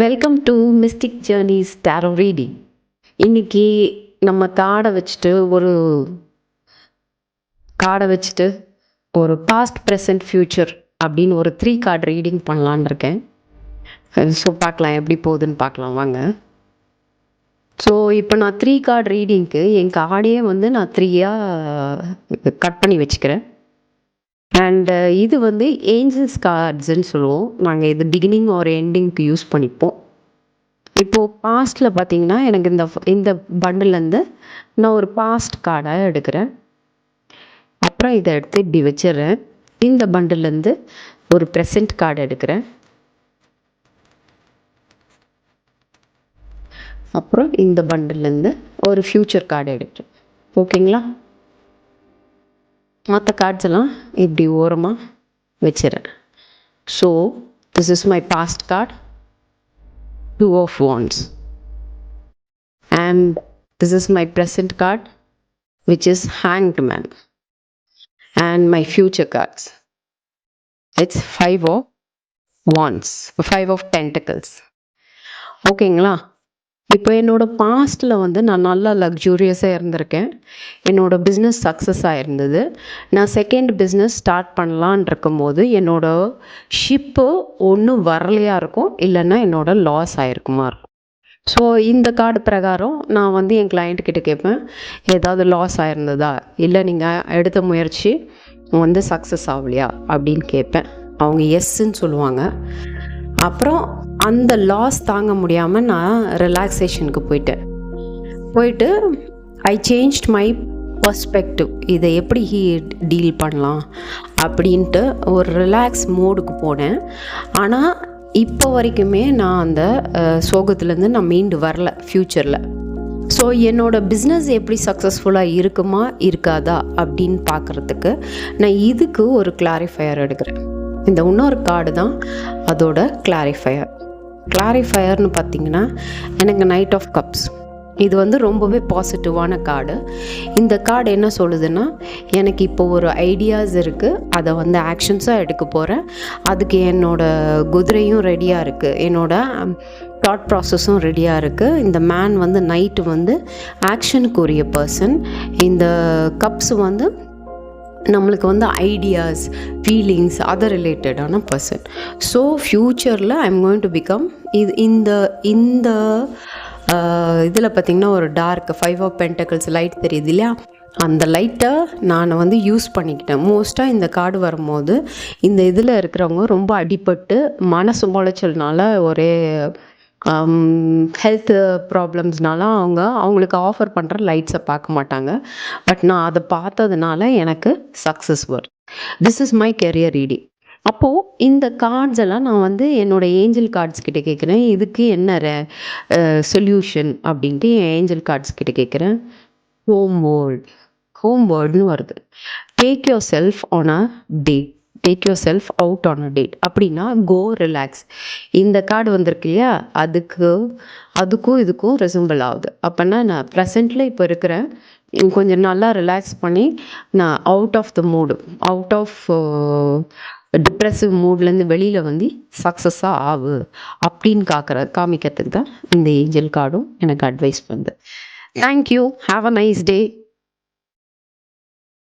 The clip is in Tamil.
Welcome to mystic journeys tarot reading. இன்னைக்கு நம்ம கார்டை வச்சுட்டு ஒரு பாஸ்ட் ப்ரெசன்ட் ஃப்யூச்சர் அப்படின்னு ஒரு 3 கார்டு ரீடிங் பண்ணலான்னு இருக்கேன். ஸோ பார்க்கலாம் எப்படி போகுதுன்னு பார்க்கலாம் வாங்க. ஸோ இப்போ நான் 3 கார்டு ரீடிங்க்கு என் கார்டையே வந்து நான் 3யாக கட் பண்ணி வச்சுக்கிறேன். அண்டு இது வந்து ஏஞ்சல்ஸ் கார்ட்ஸுன்னு சொல்லுவோம். நாங்கள் இது பிகினிங் ஒரு எண்டிங்க்கு யூஸ் பண்ணிப்போம். இப்போது பாஸ்ட்டில் பார்த்தீங்கன்னா எனக்கு இந்த பண்டில்லேருந்து நான் ஒரு பாஸ்ட் கார்டை எடுக்கிறேன். அப்புறம் இதை எடுத்து இப்படி வச்சிடுறேன். இந்த பண்டில்லேருந்து ஒரு ப்ரெசண்ட் கார்டு எடுக்கிறேன். அப்புறம் இந்த பண்டில்லேருந்து ஒரு ஃப்யூச்சர் கார்டு எடுக்கிறேன். ஓகேங்களா? மற்ற கார்ட்ஸ் எல்லாம் இப்படி ஓரமாக வச்சிடறேன். So this is my past card, 2 of Wands, and this is my present card, which is Hanged Man, and my future cards, it's 5 of Wands, 5 of Pentacles. ஓகேங்களா? இப்போ என்னோடய பாஸ்ட்டில் வந்து நான் நல்லா லக்ஸூரியஸாக இருந்திருக்கேன். என்னோடய பிஸ்னஸ் சக்ஸஸ் ஆகிருந்தது. நான் செகண்ட் பிஸ்னஸ் ஸ்டார்ட் பண்ணலான் இருக்கும்போது என்னோடய ஷிப்பு ஒன்றும் வரலையாக இருக்கும், இல்லைன்னா என்னோடய லாஸ் ஆகிருக்குமா இருக்கும். ஸோ இந்த கார்டு பிரகாரம் நான் வந்து என் கிளைண்ட்டுக்கிட்ட கேட்பேன், ஏதாவது லாஸ் ஆகிருந்ததா, இல்லை நீங்கள் எடுத்த முயற்சி வந்து சக்ஸஸ் ஆகலையா அப்படின்னு கேட்பேன். அவங்க எஸ்ன்னு சொல்லுவாங்க. அப்புறம் அந்த லாஸ் தாங்க முடியாமல் நான் ரிலாக்ஸேஷனுக்கு போயிட்டு ஐ சேஞ்ச்ட் மை பர்ஸ்பெக்டிவ். இதை எப்படி டீல் பண்ணலாம் அப்படின்ட்டு ஒரு ரிலாக்ஸ் மோடுக்கு போனேன். ஆனால் இப்போ வரைக்குமே நான் அந்த சோகத்துலேருந்து நான் மீண்டு வரல ஃப்யூச்சரில். ஸோ என்னோடய பிஸ்னஸ் எப்படி சக்ஸஸ்ஃபுல்லாக இருக்குமா இருக்காதா அப்படின்னு பார்க்குறதுக்கு நான் இதுக்கு ஒரு கிளாரிஃபையர் எடுக்கிறேன். இந்த இன்னொரு கார்டு தான் அதோட கிளாரிஃபையர்னு பார்த்தீங்கன்னா எனக்கு நைட் ஆஃப் கப்ஸ். இது வந்து ரொம்பவே பாசிட்டிவான கார்டு. இந்த கார்டு என்ன சொல்லுதுன்னா, எனக்கு இப்போ ஒரு ஐடியாஸ் இருக்குது, அதை வந்து ஆக்ஷன்ஸாக எடுக்க போகிறேன். அதுக்கு என்னோடய குதிரையும் ரெடியாக இருக்குது, என்னோடய தாட் ப்ராசஸும் ரெடியாக இருக்குது. இந்த மேன் வந்து நைட்டு வந்து ஆக்ஷனுக்கு உரிய பர்சன். இந்த கப்ஸ் வந்து நம்மளுக்கு வந்து ஐடியாஸ், ஃபீலிங்ஸ், அதை ரிலேட்டடான பர்சன். ஸோ ஃப்யூச்சரில் ஐம் கோயிங் டு பிகம் இந்த இதில் பார்த்திங்கன்னா ஒரு டார்க் 5 of Pentacles லைட் தெரியுது இல்லையா, அந்த லைட்டை நான் வந்து யூஸ் பண்ணிக்கிட்டேன். மோஸ்ட்டாக இந்த கார்டு வரும்போது இந்த இதில் இருக்கிறவங்க ரொம்ப அடிபட்டு மனசு முளைச்சல்னால ஒரே ஹெல்த் ப்ராப்ளம்ஸ்னால அவங்களுக்கு ஆஃபர் பண்ணுற லைட்ஸை பார்க்க மாட்டாங்க. பட் நான் அதை பார்த்ததுனால எனக்கு சக்ஸஸ் வரும். This is my career reading. அப்போது இந்த கார்ட்ஸ் எல்லாம் நான் வந்து என்னோடய ஏஞ்சல் கார்ட்ஸ் கிட்டே கேட்குறேன், இதுக்கு என்ன சொல்யூஷன் அப்படின்ட்டு என் ஏஞ்சல் கார்ட்ஸ் கிட்டே கேட்குறேன். ஹோம் வேர்ல்டுன்னு வருது. Take your self on a date, take your self out on a date அப்படின்னா கோ ரிலாக்ஸ். இந்த கார்டு வந்திருக்கு இல்லையா, அதுக்கும் இதுக்கும் ரெசம்பிள் ஆகுது. அப்போனா நான் ப்ரெசண்ட்டில் இப்போ இருக்கிறேன், கொஞ்சம் நல்லா ரிலாக்ஸ் பண்ணி நான் அவுட் ஆஃப் டிப்ரெசிவ் மூட்லேருந்து வெளியில் வந்து சக்ஸஸாக ஆகு அப்படின்னு காமிக்கிறதுக்கு தான் இந்த ஏஞ்சல் கார்டும் எனக்கு அட்வைஸ் பண்ணுது. Thank you. Have a nice day.